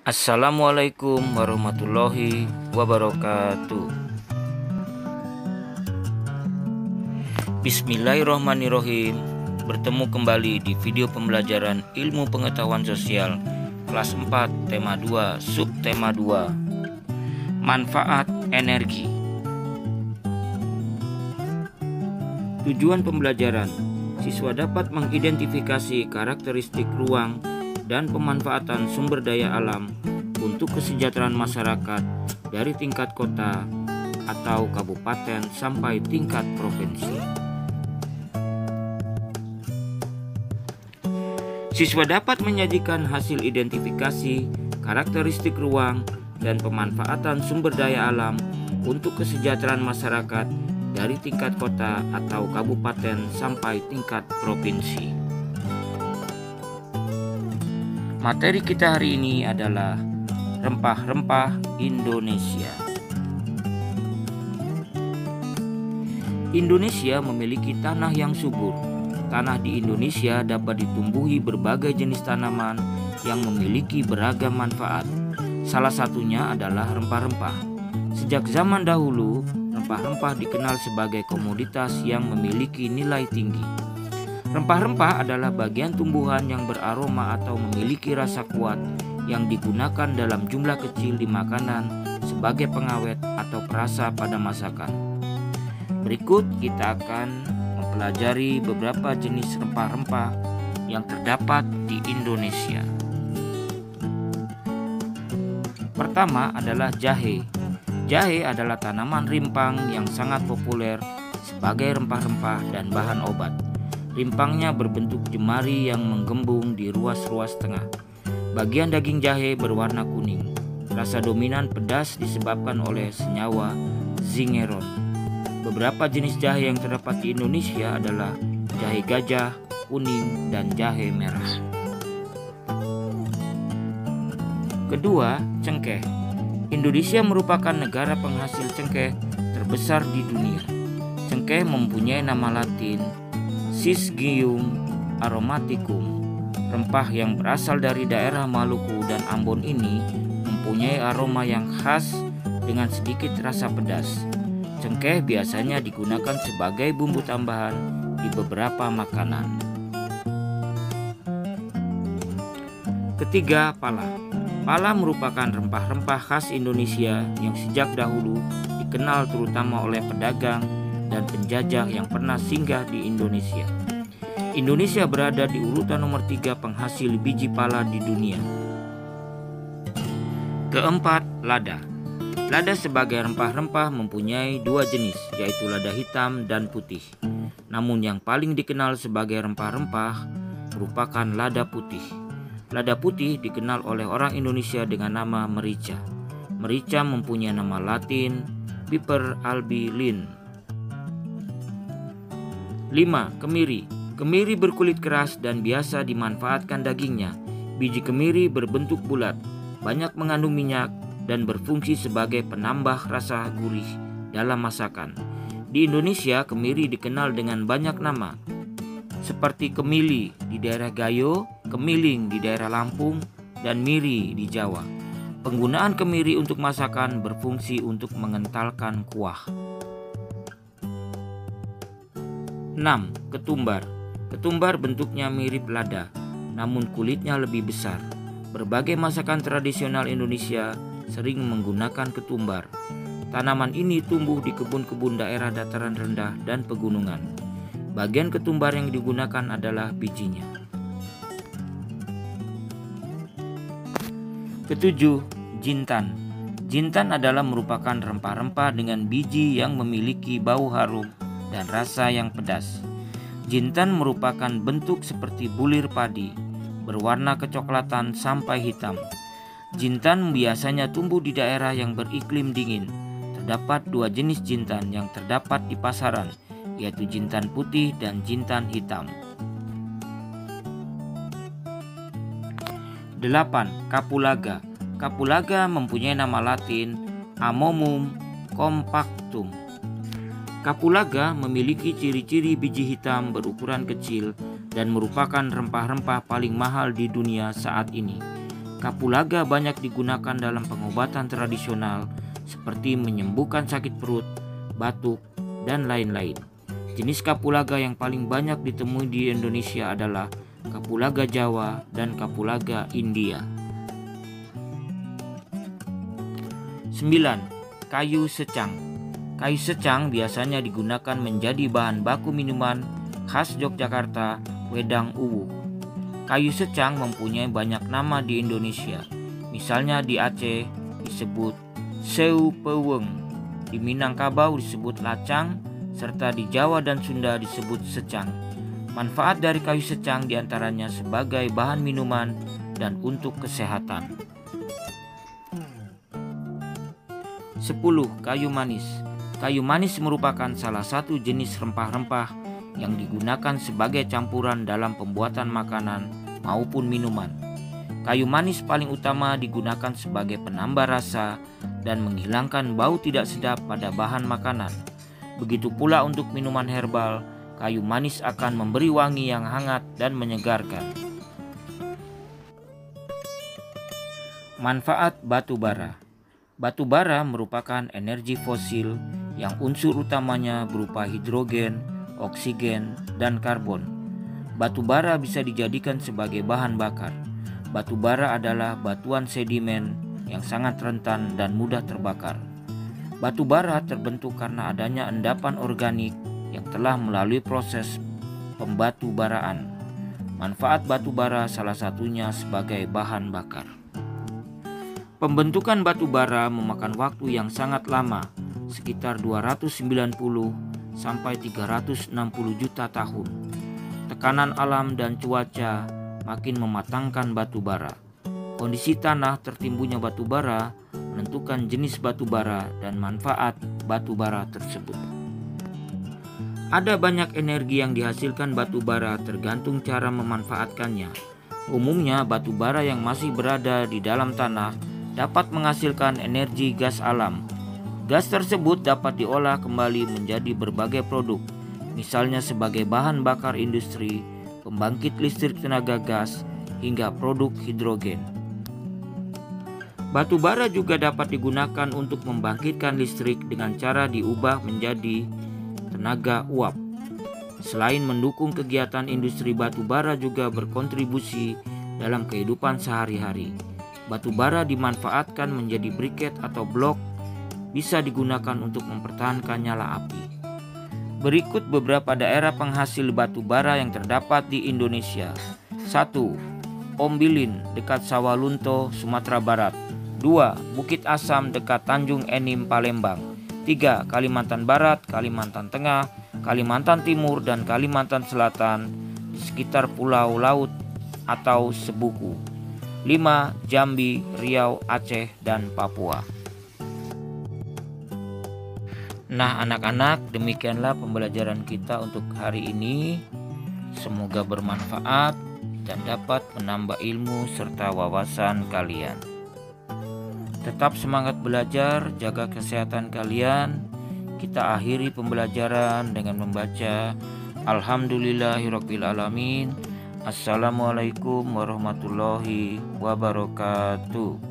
Assalamualaikum warahmatullahi wabarakatuh. Bismillahirrahmanirrahim. Bertemu kembali di video pembelajaran ilmu pengetahuan sosial kelas 4 tema 2 subtema 2 manfaat energi. Tujuan pembelajaran: siswa dapat mengidentifikasi karakteristik ruang dan pemanfaatan sumber daya alam untuk kesejahteraan masyarakat dari tingkat kota atau kabupaten sampai tingkat provinsi. Siswa dapat menyajikan hasil identifikasi karakteristik ruang dan pemanfaatan sumber daya alam untuk kesejahteraan masyarakat dari tingkat kota atau kabupaten sampai tingkat provinsi. Materi kita hari ini adalah rempah-rempah Indonesia. Indonesia memiliki tanah yang subur. Tanah di Indonesia dapat ditumbuhi berbagai jenis tanaman yang memiliki beragam manfaat. Salah satunya adalah rempah-rempah. Sejak zaman dahulu, rempah-rempah dikenal sebagai komoditas yang memiliki nilai tinggi. Rempah-rempah adalah bagian tumbuhan yang beraroma atau memiliki rasa kuat yang digunakan dalam jumlah kecil di makanan sebagai pengawet atau perasa pada masakan. Berikut kita akan mempelajari beberapa jenis rempah-rempah yang terdapat di Indonesia. Pertama adalah jahe. Jahe adalah tanaman rimpang yang sangat populer sebagai rempah-rempah dan bahan obat. Rimpangnya berbentuk jemari yang menggembung di ruas-ruas tengah. Bagian daging jahe berwarna kuning. Rasa dominan pedas disebabkan oleh senyawa zingeron. Beberapa jenis jahe yang terdapat di Indonesia adalah jahe gajah, kuning, dan jahe merah. Kedua, cengkeh. Indonesia merupakan negara penghasil cengkeh terbesar di dunia. Cengkeh mempunyai nama latin Syzygium aromaticum. Rempah yang berasal dari daerah Maluku dan Ambon ini mempunyai aroma yang khas dengan sedikit rasa pedas. Cengkeh biasanya digunakan sebagai bumbu tambahan di beberapa makanan. Ketiga, pala. Pala merupakan rempah-rempah khas Indonesia yang sejak dahulu dikenal terutama oleh pedagang dan penjajah yang pernah singgah di Indonesia. Indonesia berada di urutan nomor 3 penghasil biji pala di dunia. Keempat, lada. Lada sebagai rempah-rempah mempunyai dua jenis, yaitu lada hitam dan putih. Namun yang paling dikenal sebagai rempah-rempah merupakan lada putih. Lada putih dikenal oleh orang Indonesia dengan nama merica. Merica mempunyai nama latin Piper albilin. 5. Kemiri. Kemiri berkulit keras dan biasa dimanfaatkan dagingnya. Biji kemiri berbentuk bulat, banyak mengandung minyak, dan berfungsi sebagai penambah rasa gurih dalam masakan. Di Indonesia, kemiri dikenal dengan banyak nama, seperti kemili di daerah Gayo, kemiling di daerah Lampung, dan miri di Jawa. Penggunaan kemiri untuk masakan berfungsi untuk mengentalkan kuah. 6. Ketumbar. Ketumbar bentuknya mirip lada, namun kulitnya lebih besar. Berbagai masakan tradisional Indonesia sering menggunakan ketumbar. Tanaman ini tumbuh di kebun-kebun daerah dataran rendah dan pegunungan. Bagian ketumbar yang digunakan adalah bijinya. Ketujuh, jintan. Jintan adalah merupakan rempah-rempah dengan biji yang memiliki bau harum dan rasa yang pedas. Jintan merupakan bentuk seperti bulir padi, berwarna kecoklatan sampai hitam. Jintan biasanya tumbuh di daerah yang beriklim dingin. Terdapat dua jenis jintan yang terdapat di pasaran, yaitu jintan putih dan jintan hitam. 8. Kapulaga. Kapulaga mempunyai nama latin Amomum compactum. Kapulaga memiliki ciri-ciri biji hitam berukuran kecil dan merupakan rempah-rempah paling mahal di dunia saat ini. Kapulaga banyak digunakan dalam pengobatan tradisional seperti menyembuhkan sakit perut, batuk, dan lain-lain. Jenis kapulaga yang paling banyak ditemui di Indonesia adalah kapulaga Jawa dan kapulaga India. 9. Kayu secang. Kayu secang biasanya digunakan menjadi bahan baku minuman khas Yogyakarta, wedang uwu. Kayu secang mempunyai banyak nama di Indonesia. Misalnya di Aceh disebut seu peweng, di Minangkabau disebut lacang, serta di Jawa dan Sunda disebut secang. Manfaat dari kayu secang diantaranya sebagai bahan minuman dan untuk kesehatan. 10. Kayu manis. Kayu manis merupakan salah satu jenis rempah-rempah yang digunakan sebagai campuran dalam pembuatan makanan maupun minuman. Kayu manis paling utama digunakan sebagai penambah rasa dan menghilangkan bau tidak sedap pada bahan makanan. Begitu pula untuk minuman herbal, kayu manis akan memberi wangi yang hangat dan menyegarkan. Manfaat batu bara. Batu bara merupakan energi fosil yang unsur utamanya berupa hidrogen, oksigen, dan karbon. Batu bara bisa dijadikan sebagai bahan bakar. Batu bara adalah batuan sedimen yang sangat rentan dan mudah terbakar. Batu bara terbentuk karena adanya endapan organik yang telah melalui proses pembatu baraan. Manfaat batu bara salah satunya sebagai bahan bakar. Pembentukan batu bara memakan waktu yang sangat lama, sekitar 290 sampai 360 juta tahun. Tekanan alam dan cuaca makin mematangkan batu bara. Kondisi tanah tertimbunnya batu bara menentukan jenis batu bara dan manfaat batu bara tersebut. Ada banyak energi yang dihasilkan batu bara tergantung cara memanfaatkannya. Umumnya batu bara yang masih berada di dalam tanah dapat menghasilkan energi gas alam. Gas tersebut dapat diolah kembali menjadi berbagai produk, misalnya sebagai bahan bakar industri, pembangkit listrik tenaga gas, hingga produk hidrogen. Batu bara juga dapat digunakan untuk membangkitkan listrik dengan cara diubah menjadi tenaga uap. Selain mendukung kegiatan industri, batu bara juga berkontribusi dalam kehidupan sehari-hari. Batu bara dimanfaatkan menjadi briket atau blok, bisa digunakan untuk mempertahankan nyala api. Berikut beberapa daerah penghasil batu bara yang terdapat di Indonesia. 1. Ombilin dekat Sawalunto, Sumatera Barat. 2. Bukit Asam dekat Tanjung Enim, Palembang. 3. Kalimantan Barat, Kalimantan Tengah, Kalimantan Timur, dan Kalimantan Selatan di sekitar Pulau Laut atau Sebuku. 5. Jambi, Riau, Aceh, dan Papua. Nah anak-anak, demikianlah pembelajaran kita untuk hari ini. Semoga bermanfaat dan dapat menambah ilmu serta wawasan kalian. Tetap semangat belajar, jaga kesehatan kalian. Kita akhiri pembelajaran dengan membaca Alhamdulillahirrabbilalamin. Assalamualaikum warahmatullahi wabarakatuh.